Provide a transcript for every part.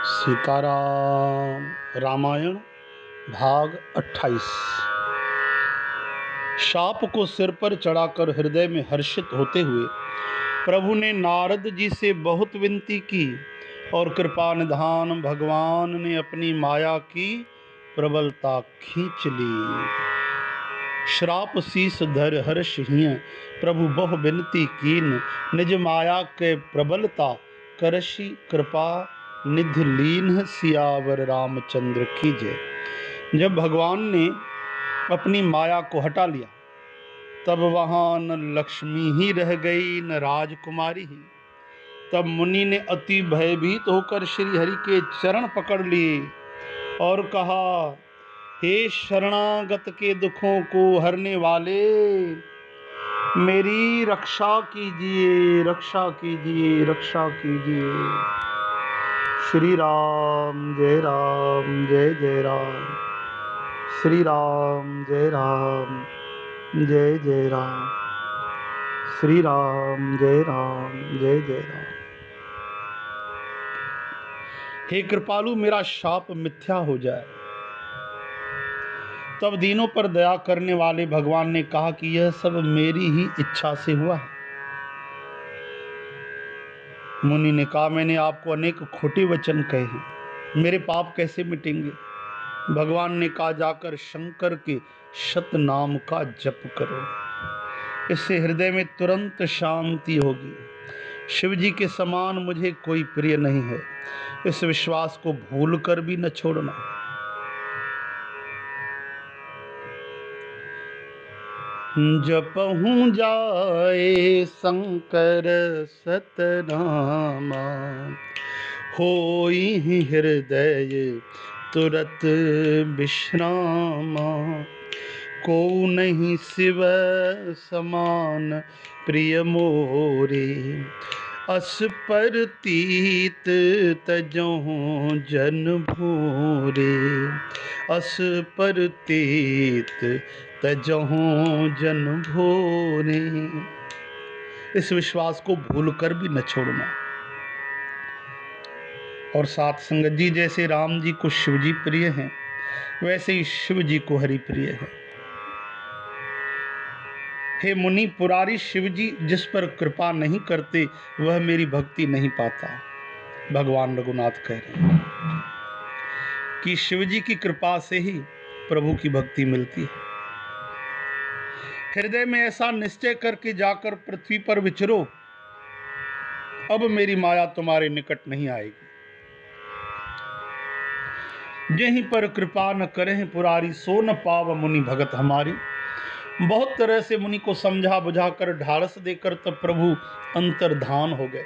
सीताराम। रामायण भाग 28। शाप को सिर पर चढ़ाकर हृदय में हर्षित होते हुए प्रभु ने नारद जी से बहुत विनती की और कृपा निधान भगवान ने अपनी माया की प्रबलता खींच ली। श्राप शीस धर हर्ष हिय प्रभु बहु विनती कीन, निज माया के प्रबलता करशी कृपा निधि लीन, सियावर रामचंद्र की जय। जब भगवान ने अपनी माया को हटा लिया तब वहां न लक्ष्मी ही रह गई न राजकुमारी ही। तब मुनि ने अति भयभीत होकर श्री हरि के चरण पकड़ लिए और कहा, हे शरणागत के दुखों को हरने वाले, मेरी रक्षा कीजिए, रक्षा कीजिए, रक्षा कीजिए। श्री राम जय राम जय जय राम, श्री राम जय राम जय जय राम, श्री राम जय राम जय जय राम। हे कृपालु, मेरा शाप मिथ्या हो जाए। तब दीनों पर दया करने वाले भगवान ने कहा कि यह सब मेरी ही इच्छा से हुआ है। मुनि ने कहा, मैंने आपको अनेक खोटे वचन कहे हैं, मेरे पाप कैसे मिटेंगे? भगवान ने कहा, जाकर शंकर के शत नाम का जप करो, इससे हृदय में तुरंत शांति होगी। शिव जी के समान मुझे कोई प्रिय नहीं है, इस विश्वास को भूल कर भी न छोड़ना। जपहूँ जाए शंकर सतनामा, होई हृदय तुरत विश्रामा। को नहीं शिव समान प्रिय मोरे, अस पर तीत तजों जन भोरे, अस पर तीत तजों जन भोरे। इस विश्वास को भूलकर भी न छोड़ना। और साथ संगत जी, जैसे राम जी को शिव जी प्रिय हैं, वैसे ही शिव जी को हरि प्रिय है। हे मुनि, पुरारी शिव जी जिस पर कृपा नहीं करते वह मेरी भक्ति नहीं पाता। भगवान रघुनाथ कह रहे हैं कि शिव जी की कृपा से ही प्रभु की भक्ति मिलती है। हृदय में ऐसा निश्चय करके जाकर पृथ्वी पर विचरो, अब मेरी माया तुम्हारे निकट नहीं आएगी। यहीं पर कृपा न करें पुरारी, सो न पाव मुनि भगत हमारी। बहुत तरह से मुनि को समझा बुझाकर ढाढ़स देकर तब प्रभु अंतर्धान हो गए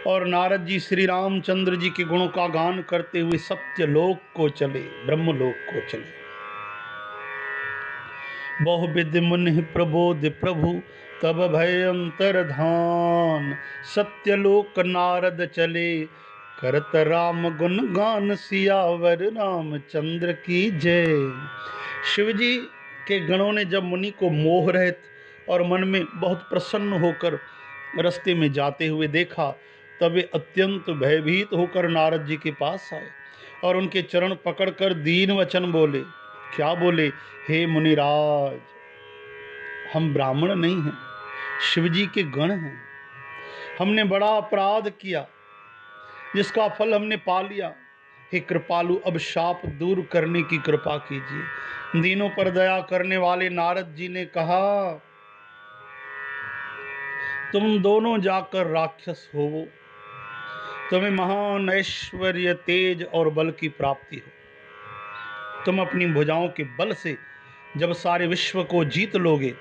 और नारद जी श्री रामचंद्र जी के गुणों का गान करते हुए सत्यलोक को चले, ब्रह्मलोक को चले। बहुविध मुनि प्रबोध प्रभु तब भय अंतर्धान, सत्यलोक नारद चले करत राम गुण गान, सियावर रामचंद्र की जय। शिव जी के गणों ने जब मुनि को मोह रहित और मन में बहुत प्रसन्न होकर रास्ते में जाते हुए देखा, तब वे अत्यंत भयभीत होकर नारद जी के पास आए और उनके चरण पकड़कर दीन वचन बोले। क्या बोले? हे मुनिराज, हम ब्राह्मण नहीं हैं, शिव जी के गण हैं। हमने बड़ा अपराध किया जिसका फल हमने पा लिया। हे कृपालु, अब शाप दूर करने की कृपा कीजिए। दीनों पर दया करने वाले नारद जी ने कहा, तुम दोनों जाकर राक्षस होवो, तुम्हें महान ऐश्वर्य, तेज और बल की प्राप्ति हो। तुम अपनी भुजाओं के बल से जब सारे विश्व को जीत लोगे,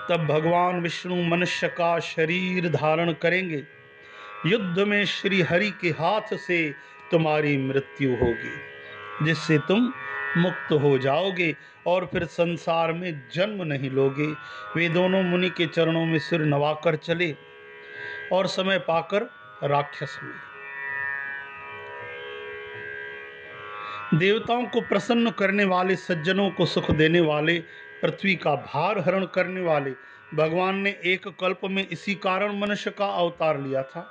तब भगवान विष्णु मनुष्य का शरीर धारण करेंगे। युद्ध में श्री हरि के हाथ से तुम्हारी मृत्यु होगी, जिससे तुम मुक्त हो जाओगे और फिर संसार में जन्म नहीं लोगे। वे दोनों मुनि के चरणों में सिर नवाकर चले और समय पाकर राक्षस हुए। देवताओं को प्रसन्न करने वाले, सज्जनों को सुख देने वाले, पृथ्वी का भार हरण करने वाले भगवान ने एक कल्प में इसी कारण मनुष्य का अवतार लिया था।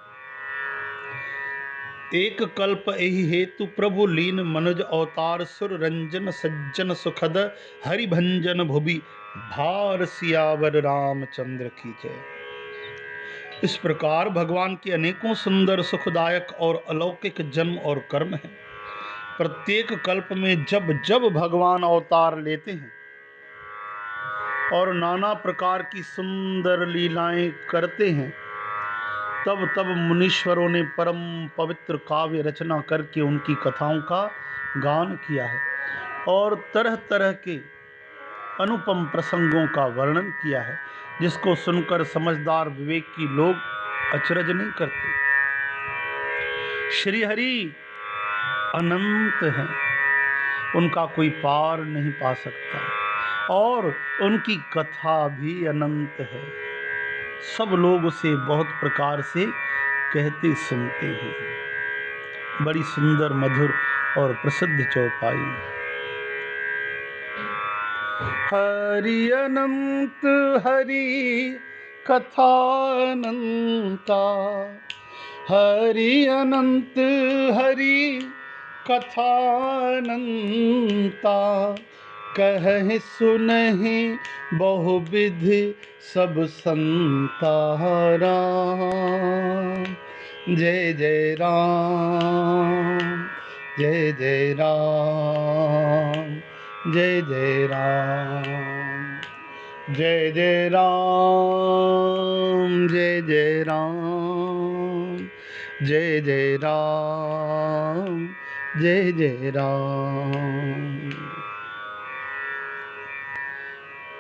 एक कल्प एहि हेतु प्रभु लीन मनुज अवतार सुर रंजन सज्जन सुखद हरिभंजन भुवि भार सियावर रामचंद्र की जय। इस प्रकार भगवान के अनेकों सुंदर सुखदायक और अलौकिक जन्म और कर्म हैं। प्रत्येक कल्प में जब जब भगवान अवतार लेते हैं और नाना प्रकार की सुंदर लीलाएं करते हैं, तब तब मुनीश्वरों ने परम पवित्र काव्य रचना करके उनकी कथाओं का गान किया है और तरह तरह के अनुपम प्रसंगों का वर्णन किया है, जिसको सुनकर समझदार विवेकी लोग अचरज नहीं करते। श्री हरि अनंत हैं, उनका कोई पार नहीं पा सकता और उनकी कथा भी अनंत है। सब लोग उसे बहुत प्रकार से कहते सुनते हैं। बड़ी सुंदर मधुर और प्रसिद्ध चौपाई। हरि अनंत हरि कथा अनंता, हरि अनंत हरि कथा अनंता, कह सुनहि बहुविध सब संता राम। जय जय राम, जय जय राम, जय जय राम, जय जय राम, जय जय राम, जय जय राम, जय जय राम।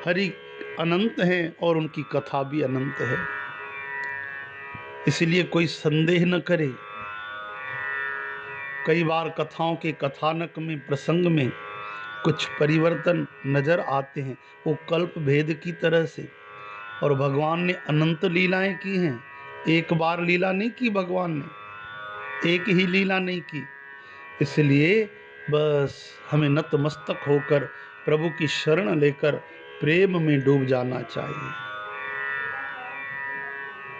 हरि अनंत हैं और उनकी कथा भी अनंत है, इसलिए कोई संदेह न करे। कई बार कथाओं के कथानक में प्रसंग में कुछ परिवर्तन नजर आते हैं, वो कल्प भेद की तरह से। और भगवान ने अनंत लीलाएं की हैं, एक बार लीला नहीं की भगवान ने, एक ही लीला नहीं की। इसलिए बस हमें नतमस्तक होकर प्रभु की शरण लेकर प्रेम में डूब जाना चाहिए,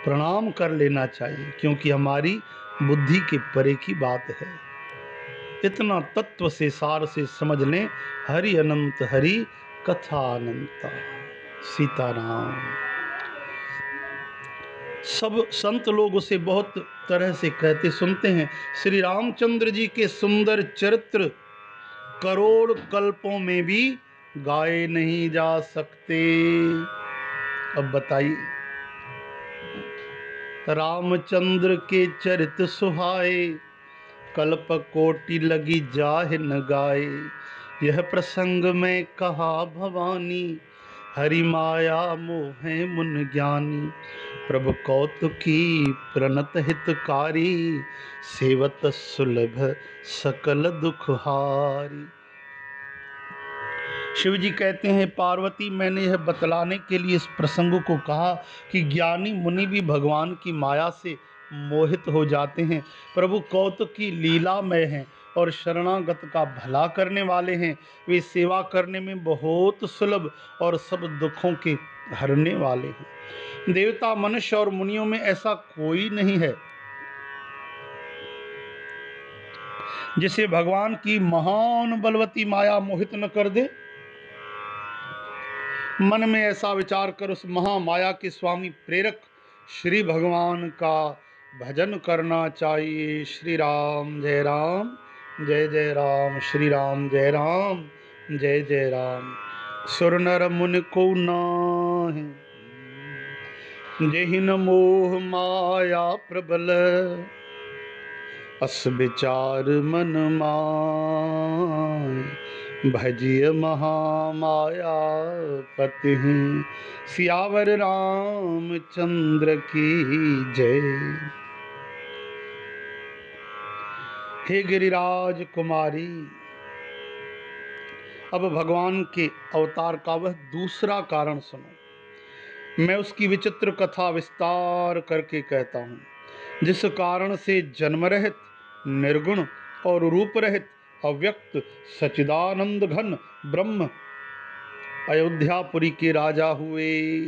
प्रणाम कर लेना चाहिए, क्योंकि हमारी बुद्धि के परे की बात है। इतना तत्व से सार से समझ लें, हरि अनंत हरि कथा अनंता। सीताराम। सब संत लोग उसे बहुत तरह से कहते सुनते हैं। श्री रामचंद्र जी के सुंदर चरित्र करोड़ कल्पों में भी गाए नहीं जा सकते। अब बताइए, रामचंद्र के चरित सुहाए, कल्प कोटि लगी जाहि न गाए। यह प्रसंग में कहा भवानी, हरि माया मोहे मुन ज्ञानी। प्रभु कौतुकी प्रणत हितकारी, सेवत सुलभ सकल दुख हारी। शिव जी कहते हैं, पार्वती मैंने यह बतलाने के लिए इस प्रसंग को कहा कि ज्ञानी मुनि भी भगवान की माया से मोहित हो जाते हैं। प्रभु कौतुकी लीलामय हैं और शरणागत का भला करने वाले हैं। वे सेवा करने में बहुत सुलभ और सब दुखों के हरने वाले हैं। देवता मनुष्य और मुनियों में ऐसा कोई नहीं है जिसे भगवान की महान बलवती माया मोहित न कर दे। मन में ऐसा विचार कर उस महामाया के स्वामी प्रेरक श्री भगवान का भजन करना चाहिए। श्री राम जय राम, जय जय राम, श्री राम जय राम, जय जय राम। सुर नर मुनि को नाहि, जेहि न मोह माया प्रबल। अस विचार मन माय, भजिय महामाया पति। सियावर रामचंद्र की जय। हे गिरिराज कुमारी, अब भगवान के अवतार का वह दूसरा कारण सुनो। मैं उसकी विचित्र कथा विस्तार करके कहता हूँ, जिस कारण से जन्म रहित, निर्गुण और रूप रहित अव्यक्त सच्चिदानंद घन ब्रह्म अयोध्यापुरी के राजा हुए।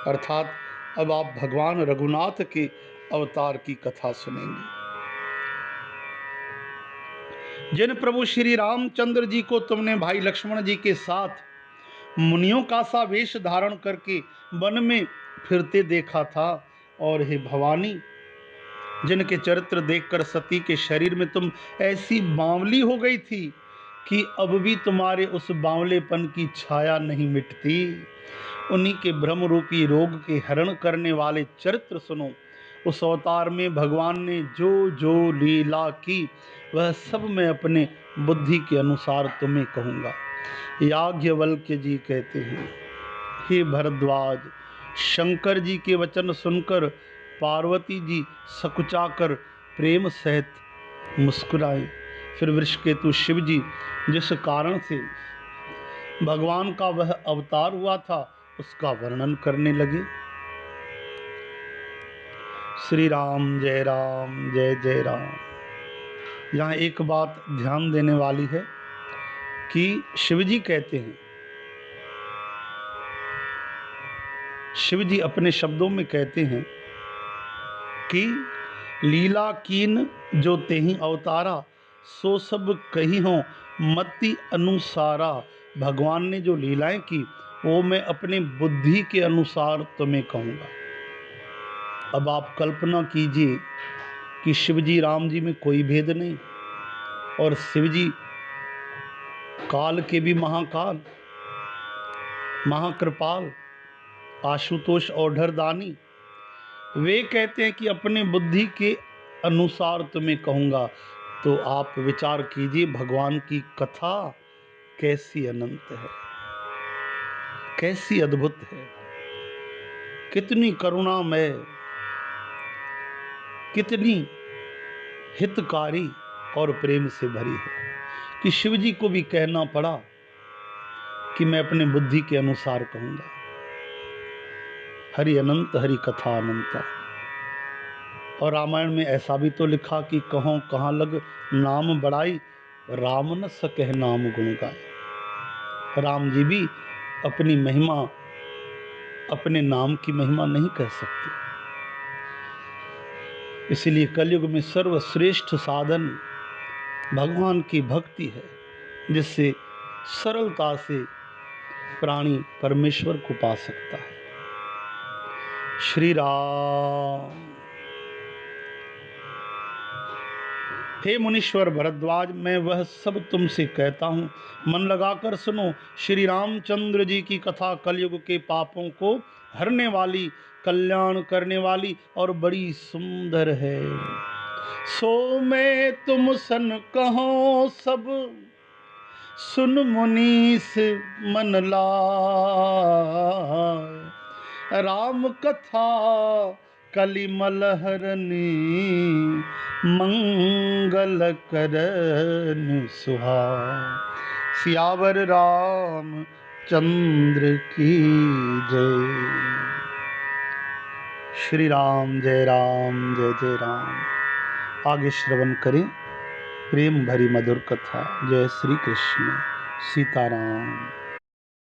अर्थात अब आप भगवान रघुनाथ के अवतार की कथा सुनेंगे। जिन प्रभु श्री रामचंद्र जी को तुमने भाई लक्ष्मण जी के साथ मुनियों का सा वेश धारण करके वन में फिरते देखा था, और हे भवानी, जिनके चरित्र देखकर सती के शरीर में तुम ऐसी बावली हो गई थी कि अब भी तुम्हारे उस बावलेपन की छाया नहीं मिटती, उन्हीं के भ्रम रूपी रोग के हरण करने वाले चरित्र सुनो। उस अवतार में भगवान ने जो जो लीला की वह सब मैं अपने बुद्धि के अनुसार तुम्हें कहूँगा। याज्ञवल्क्य जी कहते हैं, हे भरद्वाज, शंकर जी के वचन सुनकर पार्वती जी सकुचाकर प्रेम सहित मुस्कुराए। फिर वृषकेतु शिव जी जिस कारण से भगवान का वह अवतार हुआ था उसका वर्णन करने लगे। श्री राम जय जय राम। यहाँ एक बात ध्यान देने वाली है कि शिव जी कहते हैं, शिव जी अपने शब्दों में कहते हैं कि लीला कीन जो तेहि अवतारा, सो सब कही हो मति अनुसारा। भगवान ने जो लीलाएं की वो मैं अपने बुद्धि के अनुसार तुम्हें कहूँगा। अब आप कल्पना कीजिए कि शिव जी राम जी में कोई भेद नहीं, और शिव जी काल के भी महाकाल, महाकृपाल, आशुतोष औढ़र दानी, वे कहते हैं कि अपने बुद्धि के अनुसार तुम्हें कहूँगा। तो आप विचार कीजिए भगवान की कथा कैसी अनंत है, कैसी अद्भुत है, कितनी करुणामय, कितनी हितकारी और प्रेम से भरी है कि शिव जी को भी कहना पड़ा कि मैं अपने बुद्धि के अनुसार कहूँगा। हरि अनंत हरि कथा अनंता। और रामायण में ऐसा भी तो लिखा कि कहों कहाँ लग नाम बड़ाई, राम न सकह नाम गुण गाए। राम जी भी अपनी महिमा, अपने नाम की महिमा नहीं कह सकते। इसीलिए कलयुग में सर्वश्रेष्ठ साधन भगवान की भक्ति है, जिससे सरलता से प्राणी परमेश्वर को पा सकता है। श्री राम। हे मुनीश्वर भरद्वाज, मैं वह सब तुमसे कहता हूँ, मन लगाकर सुनो। श्री रामचंद्र जी की कथा कलयुग के पापों को हरने वाली, कल्याण करने वाली और बड़ी सुंदर है। सो मैं तुम सन कहो सब, सुन मुनीस मन लाय। राम कथा कलिमल हरनी, मंगल करन सुहाय। सियावर राम चंद्र की जय। श्री राम जय जय राम। आगे श्रवण करें प्रेम भरी मधुर कथा। जय श्री कृष्ण। सीताराम।